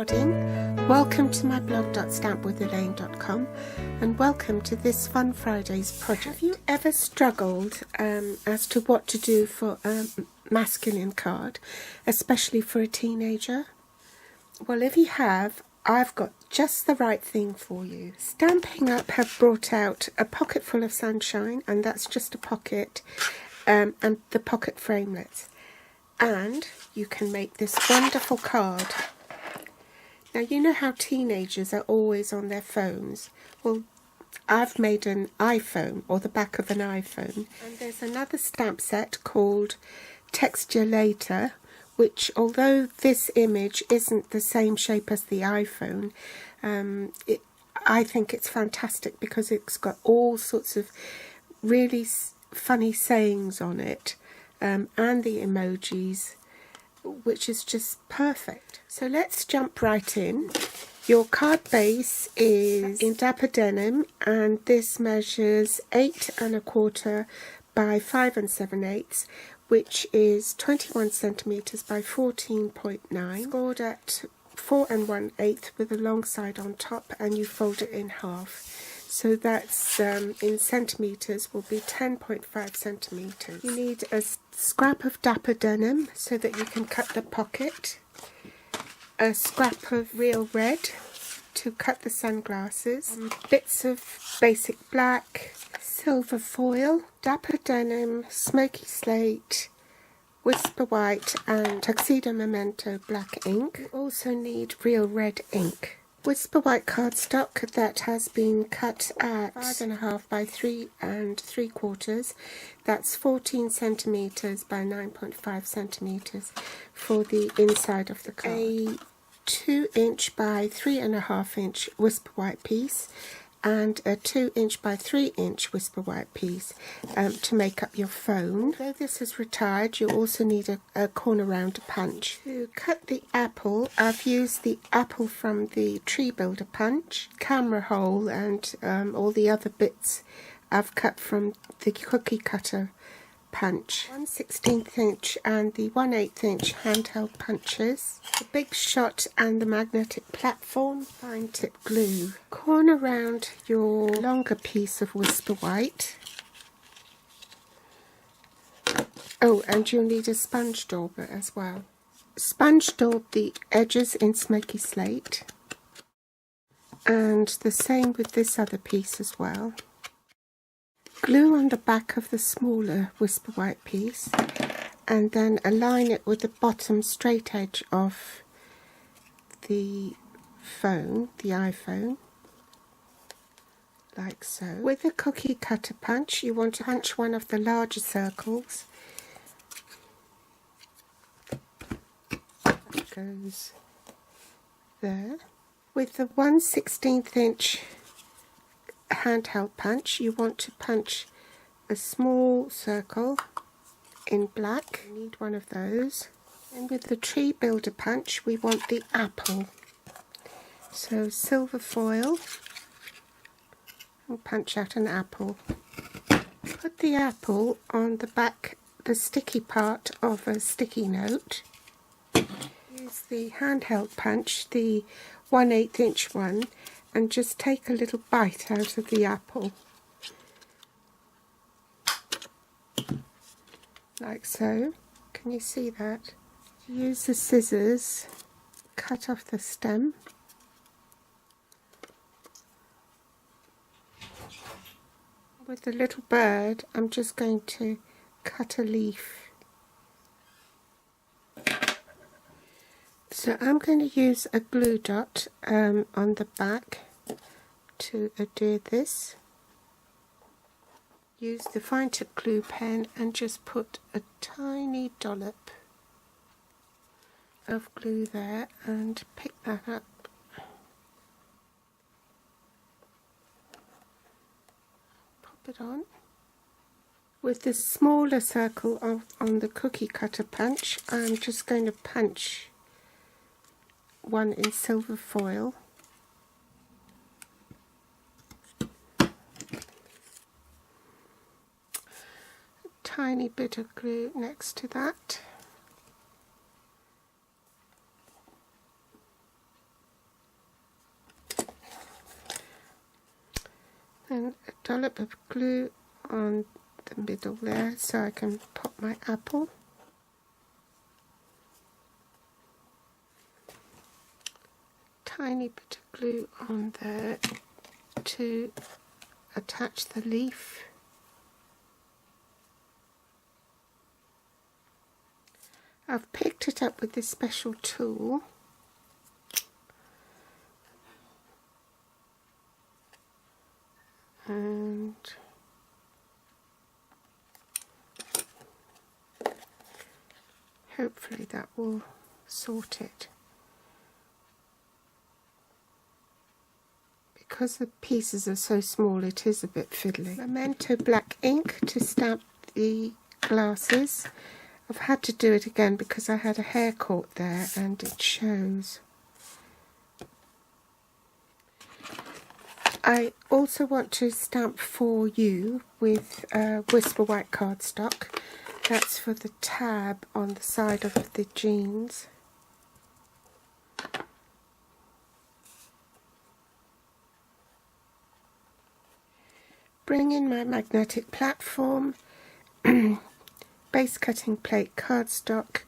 Harding. Welcome to my blog.stampwithelaine.com and welcome to this Fun Fridays project. Have you ever struggled as to what to do for a masculine card, especially for a teenager? Well, if you have, I've got just the right thing for you. Stampin' Up have brought out a pocket full of sunshine, and that's just a pocket, and the pocket framelets. And you can make this wonderful card. Now, you know how teenagers are always on their phones. Well, I've made an iPhone, or the back of an iPhone. And there's another stamp set called Texture Later, which, although this image isn't the same shape as the iPhone, I think it's fantastic because it's got all sorts of really funny sayings on it, and the emojis, which is just perfect. So let's jump right in. Your card base is in Dapper Denim, and this measures 8 1/4 by 5 7/8, which is 21 centimeters by 14.9, scored at 4 1/8 with a long side on top, and you fold it in half. So that's in centimeters will be 10.5 centimeters. You need a scrap of Dapper Denim so that you can cut the pocket, a scrap of real red to cut the sunglasses, bits of basic black, silver foil, Dapper Denim, smoky slate, whisper white, and tuxedo memento black ink. You also need real red ink. Whisper white cardstock that has been cut at 5.5 by 3 3/4. That's 14 centimeters by 9.5 centimeters for the inside of the card. A 2" by 3.5" whisper white piece, and a 2" by 3" whisper white piece to make up your phone. Though this is retired, you also need a corner round punch. To cut the apple, I've used the apple from the Tree Builder punch, camera hole, and all the other bits I've cut from the cookie cutter punch. 1/16" and the 1/8" handheld punches, the Big Shot and the magnetic platform, fine tip glue. Corner round your longer piece of whisper white. Oh, and you'll need a sponge dauber as well. Sponge daub the edges in smoky slate, and the same with this other piece as well. Glue on the back of the smaller whisper white piece, and then align it with the bottom straight edge of the phone, the iPhone, like so. With the cookie cutter punch, you want to punch one of the larger circles. That goes there. With the 1/16" handheld punch, you want to punch a small circle in black. You need one of those. And with the Tree Builder punch, we want the apple. So silver foil, and punch out an apple. Put the apple on the back, the sticky part of a sticky note. Use the handheld punch, the 1/8" one, and just take a little bite out of the apple, like so. Can you see that? Use the scissors, cut off the stem, with the little bird I'm just going to cut a leaf. So I'm going to use a glue dot on the back to adhere this. Use the fine tip glue pen and just put a tiny dollop of glue there and pick that up. Pop it on. With the smaller circle on the cookie cutter punch, I'm just going to punch one in silver foil. A tiny bit of glue next to that. And a dollop of glue on the middle there so I can pop my apple. Tiny bit of glue on there to attach the leaf. I've picked it up with this special tool. And hopefully that will sort it. Because the pieces are so small, it is a bit fiddly. Memento black ink to stamp the glasses. I've had to do it again because I had a hair caught there and it shows. I also want to stamp For You with Whisper White cardstock. That's for the tab on the side of the jeans. Bring in my magnetic platform, base cutting plate cardstock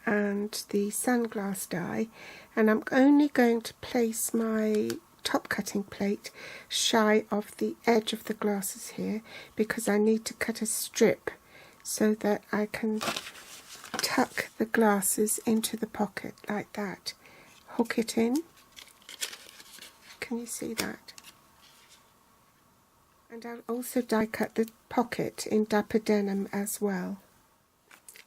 and the sunglass die, and I'm only going to place my top cutting plate shy of the edge of the glasses here because I need to cut a strip so that I can tuck the glasses into the pocket like that. Hook it in. Can you see that? And I'll also die cut the pocket in Dapper Denim as well.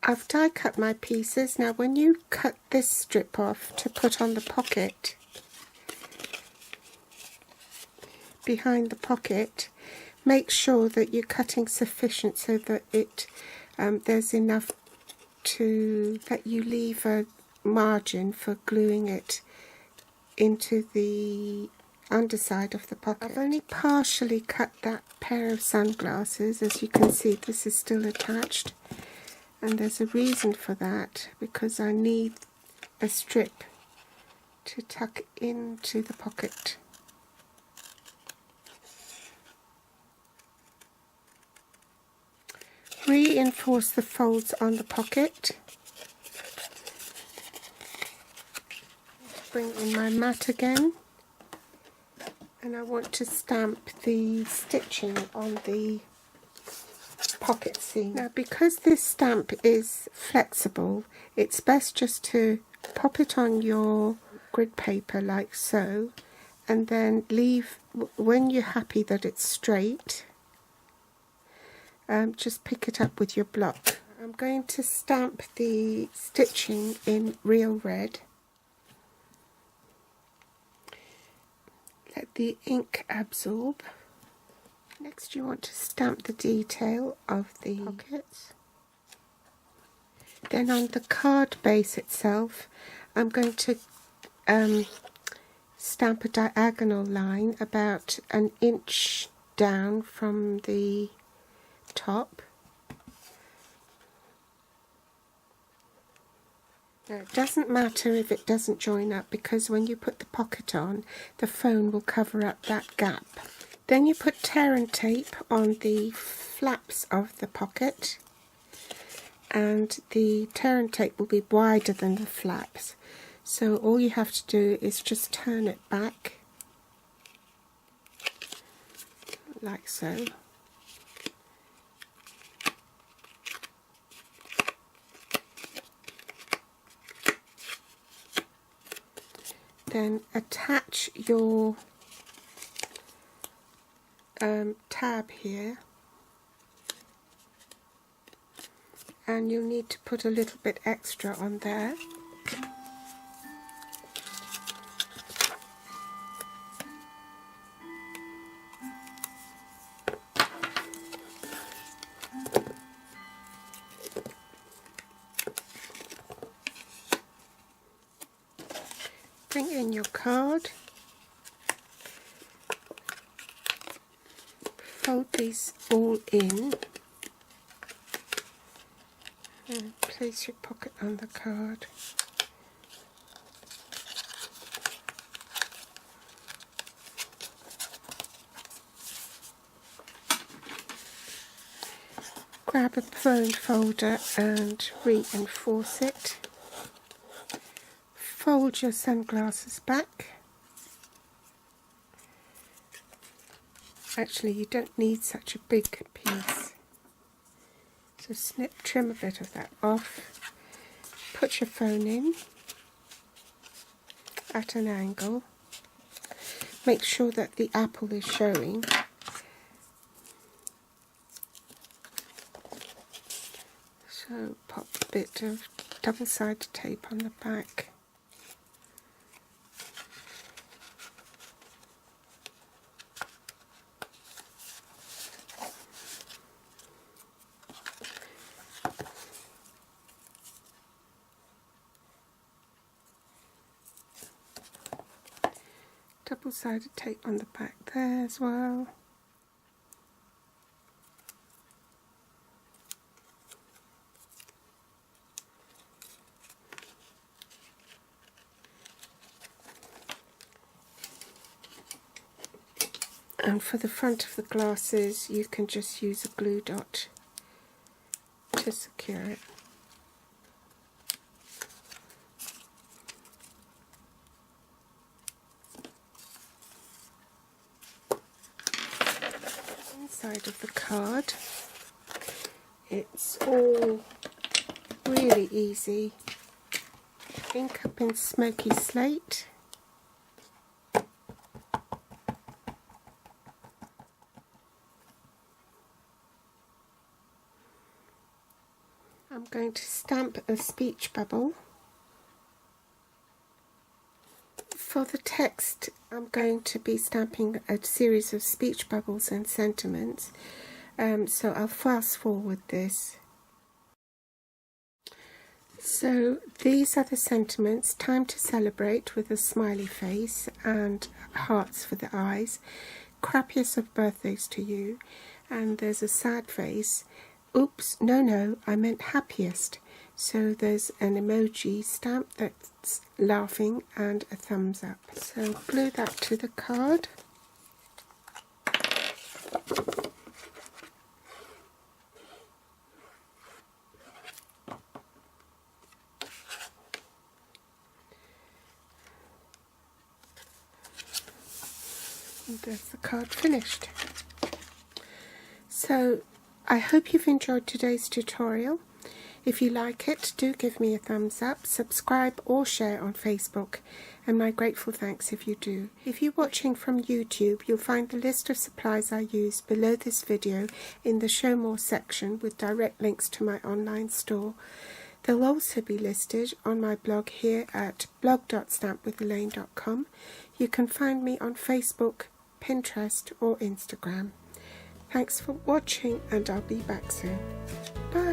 I've die cut my pieces. Now when you cut this strip off to put on the pocket, behind the pocket, make sure that you're cutting sufficient so that there's enough to that you leave a margin for gluing it into the underside of the pocket. I've only partially cut that pair of sunglasses. As you can see, this is still attached, and there's a reason for that, because I need a strip to tuck into the pocket. Reinforce the folds on the pocket. Bring in my mat again, and I want to stamp the stitching on the pocket seam. Now because this stamp is flexible, it's best just to pop it on your grid paper like so, and then leave, when you're happy that it's straight, just pick it up with your block. I'm going to stamp the stitching in real red. Let the ink absorb. Next you want to stamp the detail of the pockets. Then on the card base itself, I'm going to stamp a diagonal line about an inch down from the top. Now it doesn't matter if it doesn't join up, because when you put the pocket on, the phone will cover up that gap. Then you put tear and tape on the flaps of the pocket, and the tear and tape will be wider than the flaps, so all you have to do is just turn it back like so. Then attach your tab here, and you'll need to put a little bit extra on there. Bring in your card, fold these all in, and place your pocket on the card. grab a bone folder and reinforce it. Fold your sunglasses back. Actually, you don't need such a big piece. So trim a bit of that off. Put your phone in at an angle. Make sure that the apple is showing. So pop a bit of double-sided tape on the back. Double-sided tape on the back there as well. And for the front of the glasses, you can just use a glue dot to secure it. Inside of the card, it's all really easy. Ink up in smoky slate. I'm going to stamp a speech bubble. For the text, I'm going to be stamping a series of speech bubbles and sentiments, so I'll fast forward this. So these are the sentiments: time to celebrate with a smiley face and hearts for the eyes, crappiest of birthdays to you, and there's a sad face. Oops, no, I meant happiest. So there's an emoji stamp that's laughing and a thumbs up. So glue that to the card. And there's the card finished. So I hope you've enjoyed today's tutorial. If you like it, do give me a thumbs up, subscribe or share on Facebook, and my grateful thanks if you do. If you're watching from YouTube, you'll find the list of supplies I use below this video in the Show More section with direct links to my online store. They'll also be listed on my blog here at blog.stampwithelaine.com. You can find me on Facebook, Pinterest or Instagram. Thanks for watching, and I'll be back soon. Bye!